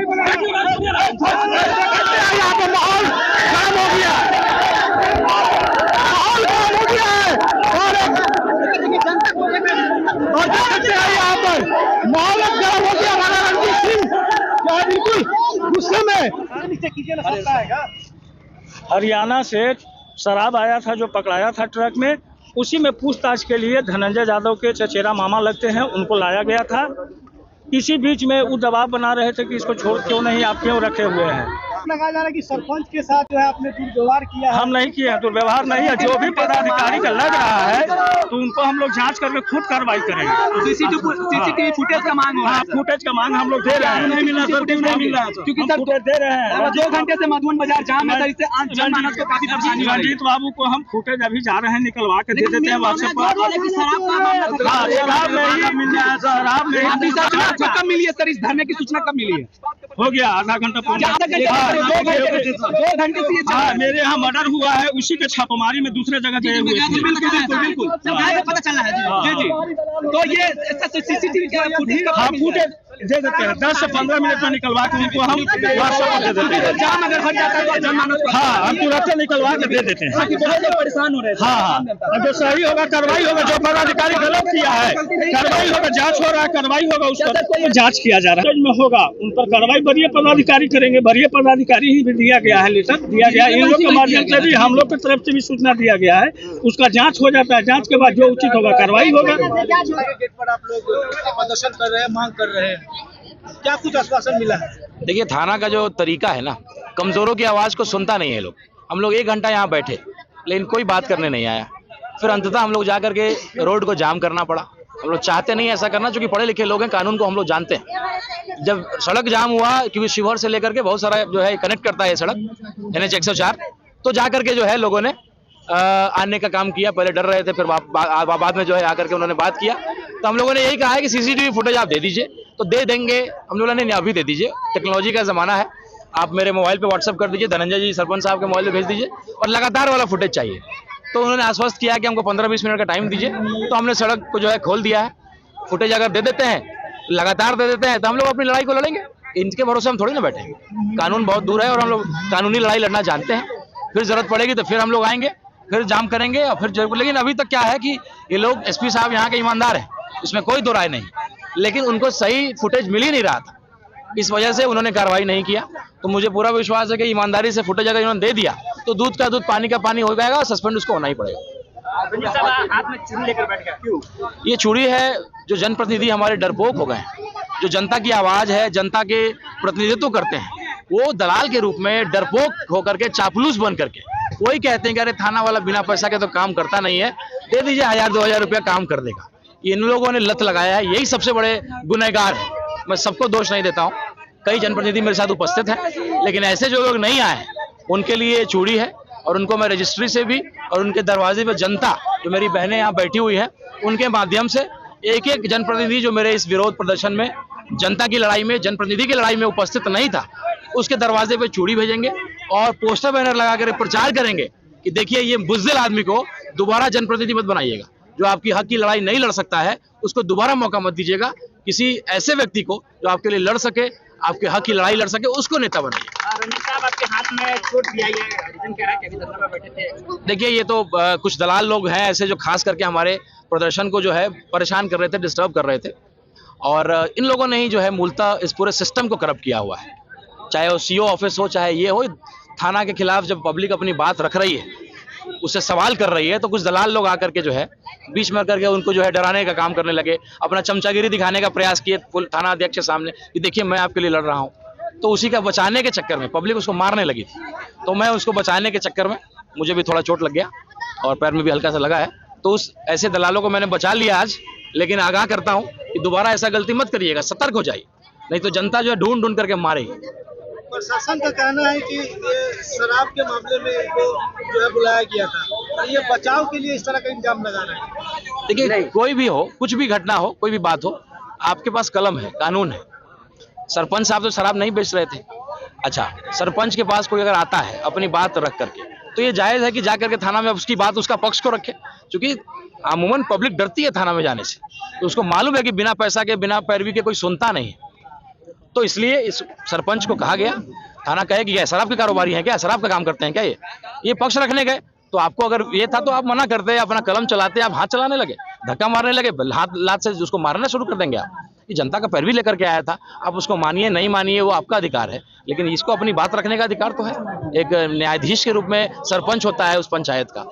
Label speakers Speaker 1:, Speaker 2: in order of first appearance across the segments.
Speaker 1: यहाँ पे माहौल गर्म हो गया, माहौल गर्म हो गया है और देख सकते हैं यहाँ पर माहौल गर्म हो गया। राणा रणजीत सिंह जो है बिल्कुल गुस्से में।
Speaker 2: हरियाणा से शराब आया था जो पकड़ाया था ट्रक में, उसी में पूछताछ के लिए धनंजय यादव के चचेरा मामा लगते हैं, उनको लाया गया था। इसी बीच में वो दबाव बना रहे थे कि इसको छोड़ क्यों नहीं, आप क्यों रखे हुए हैं।
Speaker 3: लगाया जा रहा है कि सरपंच के साथ जो है आपने दुर्व्यवहार किया है।
Speaker 2: हम नहीं किए हैं, दुर्व्यवहार नहीं है। जो भी पदाधिकारी का लग रहा है तो उनको हम लोग जांच करके खुद कार्रवाई करेंगे।
Speaker 3: सीसीटीवी फुटेज का मांग हो रहा है।
Speaker 2: फुटेज का मांग हम लोग दे रहे हैं, नहीं मिल रहा सर, नहीं मिल रहा है क्योंकि सर फुटेज दे रहे हैं।
Speaker 3: 2 घंटे से मधुबन बाजार जाम है, इससे जनमानस को काफी परेशानी हो रही है।
Speaker 2: रंजीत बाबू को हम फुटेज अभी जा रहे हैं, निकलवा के दे देते हैं व्हाट्सएप पर।
Speaker 3: शराब
Speaker 2: नहीं मिल रहा है, शराब नहीं।
Speaker 3: कब मिली है सर, इस धरने की सूचना कब मिली है?
Speaker 2: हो गया आधा घंटा पौने
Speaker 3: 2 घंटे से ये चल रहा है।
Speaker 2: मेरे यहाँ मर्डर हुआ है, उसी के छापेमारी में दूसरे जगह गए हुए थे।
Speaker 3: बिल्कुल पता चल रहा है जी। तो ये सीसीटीवी का
Speaker 2: फुटेज दे देते हैं, 10 से 15 मिनट में निकलवा के उनको हम व्हाट्सएप पर दे देते हैं।
Speaker 3: जाम अगर भर जाता है तो जनमानस को
Speaker 2: हम तुरंत निकलवा के दे देते हैं।
Speaker 3: परेशान हो रहे हैं।
Speaker 2: हाँ, जो सही होगा कार्रवाई होगा, जो पदाधिकारी गलत किया है कार्रवाई होगा, जांच हो रहा है कार्रवाई होगा, उसका जांच किया जा रहा है में होगा, उन पर कार्रवाई वरीय पदाधिकारी करेंगे। वरीय पदाधिकारी ही भी दिया गया है, लेटर दिया गया, इन लोग के माध्यम से भी हम लोग की तरफ से भी सूचना दिया गया है। उसका जांच हो जाता है, जांच के बाद जो उचित होगा कार्रवाई होगा।
Speaker 3: गेट पर आप लोग प्रदर्शन कर रहे हैं, मांग कर रहे हैं, क्या कुछ आश्वासन मिला है?
Speaker 4: देखिए, थाना का जो तरीका है ना, कमजोरों की आवाज को सुनता नहीं है लोग। हम लोग 1 घंटा यहाँ बैठे लेकिन कोई बात करने नहीं आया। फिर अंततः हम लोग जाकर के रोड को जाम करना पड़ा। हम लोग चाहते नहीं ऐसा करना, क्योंकि पढ़े लिखे लोग हैं, कानून को हम लोग जानते हैं। जब सड़क जाम हुआ, क्योंकि शिवहर से लेकर के बहुत सारा जो है कनेक्ट करता है सड़क NH 104, तो जाकर के जो है लोगों ने आने का काम किया। पहले डर रहे थे, फिर बाद में जो है आकर के उन्होंने बात किया। तो हम लोगों ने यही कहा है कि सीसीटीवी फुटेज आप दे दीजिए, तो दे देंगे। हम लोगों ने अभी दे दीजिए, टेक्नोलॉजी का जमाना है। आप मेरे मोबाइल पे व्हाट्सएप कर दीजिए, धनंजय जी सरपंच साहब के मोबाइल पे भेज दीजिए, और लगातार वाला फुटेज चाहिए। तो उन्होंने आश्वस्त किया कि हमको 15-20 मिनट का टाइम दीजिए। तो हमने सड़क को जो है खोल दिया है। फुटेज अगर दे देते हैं, लगातार दे देते हैं, तो हम लोग अपनी लड़ाई को लड़ेंगे। इनके भरोसे हम थोड़ी ना बैठेंगे। कानून बहुत दूर है और हम लोग कानूनी लड़ाई लड़ना जानते हैं। फिर जरूरत पड़ेगी तो फिर हम लोग आएंगे, फिर जाम करेंगे और फिर लेकिन अभी तक क्या है कि ये लोग SP साहब यहाँ के ईमानदार हैं, इसमें कोई दो राय नहीं, लेकिन उनको सही फुटेज मिल ही नहीं रहा था। इस वजह से उन्होंने कार्रवाई नहीं किया। तो मुझे पूरा विश्वास है कि ईमानदारी से फुटेज अगर इन्होंने दे दिया तो दूध का दूध पानी का पानी हो जाएगा और सस्पेंड उसको होना ही पड़ेगा।
Speaker 2: हाथ में चूड़ी लेकर बैठ गया, क्यों?
Speaker 4: ये चूड़ी है, जो जनप्रतिनिधि हमारे डरपोक हो गए, जो जनता की आवाज है, जनता के प्रतिनिधित्व करते हैं, वो दलाल के रूप में डरपोक होकर के, चापलूस बन करके वही कहते हैं कि अरे थाना वाला बिना पैसा के तो काम करता नहीं है, दे दीजिए 1000-2000 रुपया काम कर देगा। इन लोगों ने लत लगाया है, यही सबसे बड़े गुनहगार है। मैं सबको दोष नहीं देता हूँ, कई जनप्रतिनिधि मेरे साथ उपस्थित हैं, लेकिन ऐसे जो लोग नहीं आए उनके लिए चूड़ी है। और उनको मैं रजिस्ट्री से भी और उनके दरवाजे पे जनता, जो मेरी बहनें यहाँ बैठी हुई हैं, उनके माध्यम से एक जनप्रतिनिधि जो मेरे इस विरोध प्रदर्शन में, जनता की लड़ाई में, जनप्रतिनिधि की लड़ाई में उपस्थित नहीं था, उसके दरवाजे पे चूड़ी भेजेंगे और पोस्टर बैनर लगा कर प्रचार करेंगे कि देखिए ये बुज़दिल आदमी को दोबारा जनप्रतिनिधि मत बनाइएगा। जो आपकी हक की लड़ाई नहीं लड़ सकता है उसको दोबारा मौका मत दीजिएगा। किसी ऐसे व्यक्ति को जो आपके लिए लड़ सके, आपके हक की लड़ाई लड़ सके, उसको नेता बनाइए।
Speaker 2: रंजीत साहब, आपके हाथ में चोट भी आई है, रीजन क्या है कि अभी धरना में बैठे थे?
Speaker 4: देखिए, ये तो कुछ दलाल लोग हैं ऐसे, जो खास करके हमारे प्रदर्शन को जो है परेशान कर रहे थे, डिस्टर्ब कर रहे थे। और इन लोगों ने ही जो है मूलतः इस पूरे सिस्टम को करप्ट किया हुआ है। चाहे वो CO ऑफिस हो, चाहे ये हो, थाना के खिलाफ जब पब्लिक अपनी बात रख रही है, उससे सवाल कर रही है, तो कुछ दलाल लोग आकर के जो है बीच में करके उनको जो है डराने का काम करने लगे, अपना चमचागिरी दिखाने का प्रयास किए थाना अध्यक्ष के सामने कि देखिए मैं आपके लिए लड़ रहा हूँ। तो उसी का बचाने के चक्कर में पब्लिक उसको मारने लगी थी, तो मैं उसको बचाने के चक्कर में मुझे भी थोड़ा चोट लग गया और पैर में भी हल्का सा लगा है। तो उस ऐसे दलालों को मैंने बचा लिया आज, लेकिन आगाह करता हूँ कि दोबारा ऐसा गलती मत करिएगा, सतर्क हो जाइए, नहीं तो जनता जो है ढूंढ ढूंढ करके मारेगी।
Speaker 3: प्रशासन का कहना है कि ये शराब के मामले में इनको जो है बुलाया गया था और ये बचाव के लिए इस तरह का इंतजाम लगा रहा है।
Speaker 4: देखिए, कोई भी हो, कुछ भी घटना हो, कोई भी बात हो, आपके पास कलम है, कानून है। सरपंच साहब तो शराब नहीं बेच रहे थे। अच्छा, सरपंच के पास कोई अगर आता है अपनी बात रख करके, तो ये जायज़ है कि जाकर के थाना में उसकी बात, उसका पक्ष को रखे, क्योंकि अमूमन पब्लिक डरती है थाना में जाने से। तो उसको मालूम है कि बिना पैसा के, बिना पैरवी के कोई सुनता नहीं है। तो इसलिए इस सरपंच को कहा गया, थाना कहे कि शराब के कारोबारी हैं क्या, शराब का काम करते हैं क्या, ये पक्ष रखने गए। तो आपको अगर ये था तो आप मना करते, अपना कलम चलाते, आप हाथ चलाने लगे, धक्का मारने लगे, हाथ लात से उसको मारना शुरू कर देंगे आप। ये जनता का पैरवी लेकर के आया था, आप उसको मानिए नहीं मानिए वो आपका अधिकार है, लेकिन इसको अपनी बात रखने का अधिकार तो है। एक न्यायाधीश के रूप में सरपंच होता है उस पंचायत का,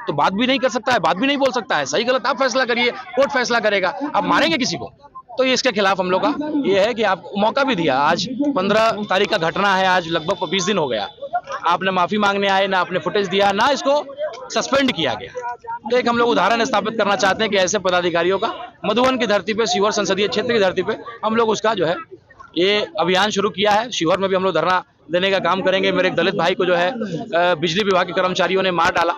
Speaker 4: तो बात भी नहीं कर सकता है, बात भी नहीं बोल सकता है। सही गलत आप फैसला करिए, कोर्ट फैसला करेगा। आप मारेंगे किसी को तो इसके खिलाफ हम लोग का ये है कि आप मौका भी दिया। आज 15 तारीख का घटना है, आज लगभग 20 दिन हो गया, आपने माफी मांगने आए ना, आपने फुटेज दिया ना, इसको सस्पेंड किया गया। तो एक हम लोग उदाहरण स्थापित करना चाहते हैं कि ऐसे पदाधिकारियों का मधुबन की धरती पे, शिवहर संसदीय क्षेत्र की धरती पे हम लोग उसका जो है ये अभियान शुरू किया है। शिवहर में भी हम लोग धरना देने का काम करेंगे। मेरे एक दलित भाई को जो है बिजली विभाग के कर्मचारियों ने मार डाला,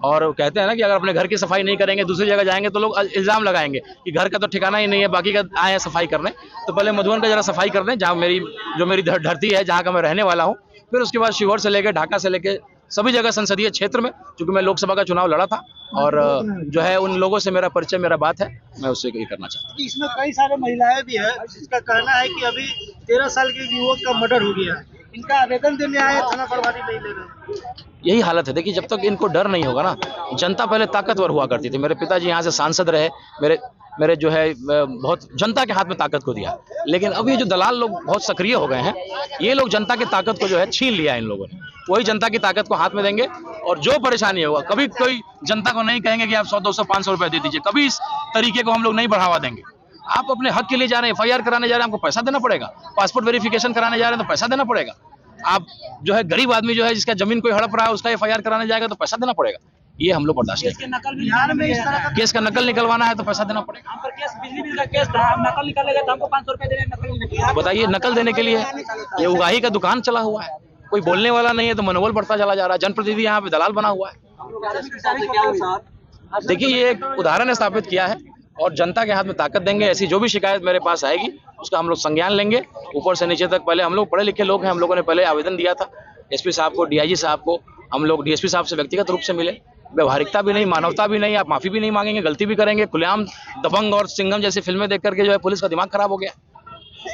Speaker 4: और कहते हैं ना कि अगर अपने घर की सफाई नहीं करेंगे दूसरी जगह जाएंगे तो लोग इल्जाम लगाएंगे कि घर का तो ठिकाना ही नहीं है, बाकी का आए हैं सफाई करने। तो पहले मधुबन का जरा सफाई कर दें, जहाँ मेरी धरती है, जहाँ का मैं रहने वाला हूँ। फिर उसके बाद शिवहर से लेकर ढाका से लेकर सभी जगह संसदीय क्षेत्र में, क्योंकि मैं लोकसभा का चुनाव लड़ा था और जो है उन लोगों से मेरा परिचय, मेरा बात है, मैं उससे ये करना चाहता हूँ।
Speaker 3: इसमें कई सारे महिलाएं भी है जिसका कहना है कि अभी 13 साल के युवक का मर्डर हो गया है, इनका आवेदन देने आए, थाना प्रभारी नहीं ले रहे।
Speaker 4: यही हालत है। देखिए, जब तक इनको डर नहीं होगा ना, जनता पहले ताकतवर हुआ करती थी। मेरे पिताजी यहाँ से सांसद रहे, मेरे जो है बहुत जनता के हाथ में ताकत को दिया, लेकिन अब ये जो दलाल लोग बहुत सक्रिय हो गए हैं, ये लोग जनता की ताकत को जो है छीन लिया इन लोगों ने। वही जनता की ताकत को हाथ में देंगे और जो परेशानी होगा, कभी कोई जनता को नहीं कहेंगे कि आप 100, 200, 500 रुपए दे दीजिए, कभी इस तरीके को हम लोग नहीं बढ़ावा देंगे। आप अपने हक के लिए जा रहे हैं, FIR कराने जा रहे हैं, आपको पैसा देना पड़ेगा। पासपोर्ट वेरिफिकेशन कराने जा रहे हैं तो पैसा देना पड़ेगा। आप जो है गरीब आदमी जो है जिसका जमीन कोई हड़प रहा है उसका FIR कराने जाएगा तो पैसा देना पड़ेगा। ये हम लोग बर्दाश्त नहीं करेंगे।
Speaker 3: बिहार में इस तरह का
Speaker 4: केस का नकल निकलवाना है तो पैसा देना पड़ेगा।
Speaker 5: हम पर केस, बिजली बिल का केस था, नकल निकालेगा तो हमको 500 रुपए देने, नकल
Speaker 4: बताइए, नकल देने के लिए ये उगाही का दुकान चला हुआ है, कोई बोलने वाला नहीं है तो मनोबल बढ़ता चला जा रहा है। जनप्रतिनिधि यहाँ पे दलाल बना हुआ है। देखिए, ये एक उदाहरण स्थापित किया है और जनता के हाथ में ताकत देंगे। ऐसी जो भी शिकायत मेरे पास आएगी उसका हम लोग संज्ञान लेंगे, ऊपर से नीचे तक। पहले हम लोग पढ़े लिखे लोग हैं, हम लोगों ने पहले आवेदन दिया था SP साहब को, DIG साहब को, हम लोग DSP साहब से व्यक्तिगत रूप से मिले। व्यवहारिकता भी नहीं, मानवता भी नहीं, आप माफी भी नहीं मांगेंगे, गलती भी करेंगे। खुलेआम दबंग और सिंघम जैसी फिल्में देख करके जो है पुलिस का दिमाग खराब हो गया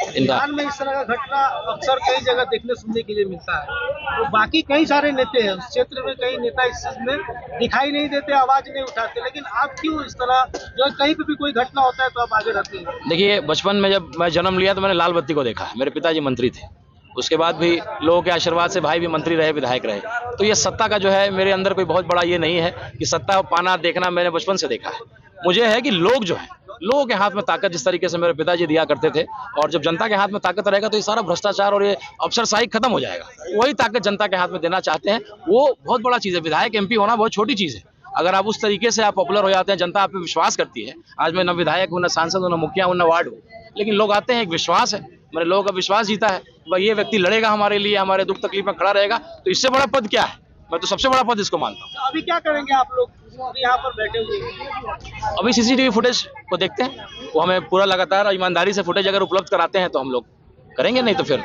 Speaker 4: इनका।
Speaker 3: बिहार में इस तरह का घटना अक्सर कई जगह देखने सुनने के लिए मिलता है। तो बाकी कई सारे नेता हैं उस क्षेत्र में, कई नेता इस चीज में दिखाई नहीं देते, आवाज नहीं उठाते, लेकिन आप क्यों इस तरह जो कहीं पे भी कोई घटना होता है तो आप आगे रहते हैं?
Speaker 4: देखिए, बचपन में जब मैं जन्म लिया तो मैंने लाल बत्ती को देखा है। मेरे पिताजी मंत्री थे, उसके बाद भी लोगों के आशीर्वाद से भाई भी मंत्री रहे, विधायक रहे। तो ये सत्ता का जो है मेरे अंदर कोई बहुत बड़ा ये नहीं है कि सत्ता पाना देखना मैंने बचपन से देखा है। मुझे है कि लोग जो है, लोगों के हाथ में ताकत जिस तरीके से मेरे पिताजी दिया करते थे, और जब जनता के हाथ में ताकत रहेगा तो ये सारा भ्रष्टाचार और ये अफसरशाही खत्म हो जाएगा। वही ताकत जनता के हाथ में देना चाहते हैं, वो बहुत बड़ा चीज़ है। विधायक MP होना बहुत छोटी चीज़ है। अगर आप उस तरीके से आप पॉपुलर हो जाते हैं, जनता आप पे विश्वास करती है। आज मैं न विधायक हूँ, न सांसद हूँ, न मुखिया हूँ, न वार्ड हूँ, लेकिन लोग आते हैं, एक विश्वास है, मेरे लोगों का विश्वास जीता है, भाई ये व्यक्ति लड़ेगा हमारे लिए, हमारे दुख तकलीफ में खड़ा रहेगा, तो इससे बड़ा पद क्या है? मैं तो सबसे बड़ा पद इसको मानता हूँ।
Speaker 3: अभी क्या करेंगे आप लोग यहाँ पर बैठे हुए हैं?
Speaker 4: अभी CCTV फुटेज को देखते हैं, वो हमें पूरा लगातार और ईमानदारी से फुटेज अगर उपलब्ध कराते हैं तो हम लोग करेंगे, नहीं तो फिर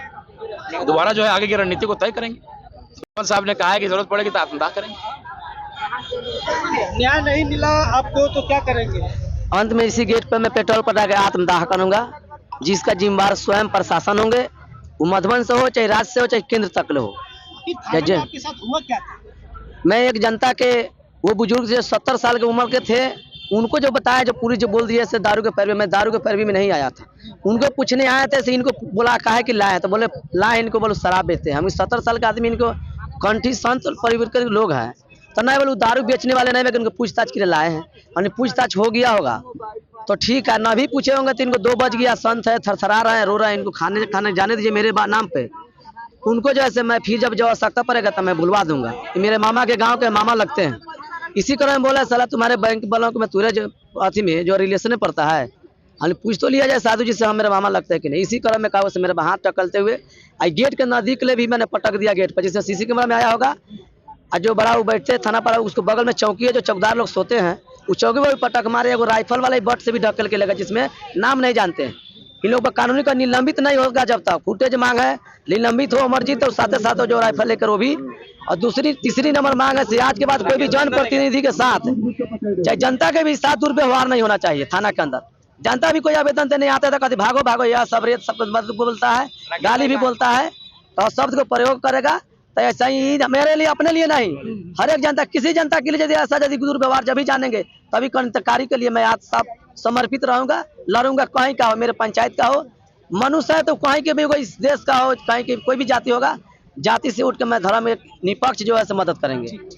Speaker 4: दोबारा जो है आगे की रणनीति को तय करेंगे। साहब ने कहा है कि जरूरत पड़ेगी तो आत्मदाह करेंगे।
Speaker 3: न्याय नहीं मिला आपको तो क्या करेंगे?
Speaker 5: अंत में इसी गेट पर मैं पेट्रोल पटा के आत्मदाह करूंगा, जिसका जिम्मेदार स्वयं प्रशासन होंगे। वो मधुबन से हो, चाहे राज्य से हो, चाहे केंद्र तक ले हो।
Speaker 3: आपके साथ हुआ क्या था?
Speaker 5: मैं एक जनता के, वो बुजुर्ग जो 70 साल की उम्र के थे, उनको जो बताया, जो पूरी जो बोल दिए से दारू के पैरवी, मैं दारू के पैरवी में नहीं आया था। उनको पूछने आए थे, इनको बोला कहा है कि लाए, तो बोले लाए, इनको बोलो शराब बेचते हैं। हम 70 साल के आदमी, इनको कंठी संत और परिवर्तन के लोग हैं, तो नहीं बोलो दारू बेचने वाले नहीं, लेकिन उनको पूछताछ के लिए लाए हैं। और पूछताछ हो गया होगा तो ठीक है, ना भी पूछे होंगे तो इनको 2 बज गया, संत है, थरथरा रहे हैं, रो रहे हैं, इनको खाने जाने दीजिए मेरे नाम पे। उनको जैसे मैं फिर जब आवश्यकता पड़ेगा तो मैं बुलवा दूंगा। मेरे मामा के गांव के मामा लगते हैं। इसी तरह बोला, साला तुम्हारे बैंक वालों को मैं तुरे जो अथी में जो रिलेशन में पड़ता है, पूछ तो लिया जाए साधु जी से, हम मेरे मामा लगते हैं कि नहीं। इसी तरह में कहा, मेरे हाथ टकलते हुए गेट के नजदीक ले भी मैंने पटक दिया गेट पर, जिससे CC कैमरा में आया होगा। और जो बड़ा वो बैठते थाना पर, उसको बगल में चौकी है, जो चौकीदार लोग सोते हैं, उस चौकी पर भी पटक मारे। एगो राइफल वाले बट से भी ढकेल के लगा, जिसमें नाम नहीं जानते हैं। इन लोग पर कानूनी का निलंबित नहीं होगा जब तक फुटेज मांग है, निलंबित हो मर्जी, तो साथ साथ जो राइफल लेकर वो भी। और तीसरी नंबर मांग है, आज के बाद कोई भी जनप्रतिनिधि के साथ, चाहे जनता के भी साथ दुर्व्यवहार नहीं होना चाहिए थाना के अंदर। जनता भी कोई आवेदन देने आता था, कहते भागो भागो, यह सब रेत सब मतलब बोलता है, गाली भी बोलता है, तो शब्द को प्रयोग करेगा। तो ऐसा ही मेरे लिए, अपने लिए नहीं, हर एक जनता, किसी जनता के लिए यदि ऐसा यदि दुर्व्यवहार जब भी जानेंगे तभी क्रांतिकारी के लिए मैं आज सब समर्पित रहूंगा, लड़ूंगा। कहीं का हो, मेरे पंचायत का हो, मनुष्य है तो कहीं के भी कोई देश का हो, कहीं की कोई भी जाति होगा, जाति से उठ के मैं धर्म में निष्पक्ष जो है मदद करेंगे।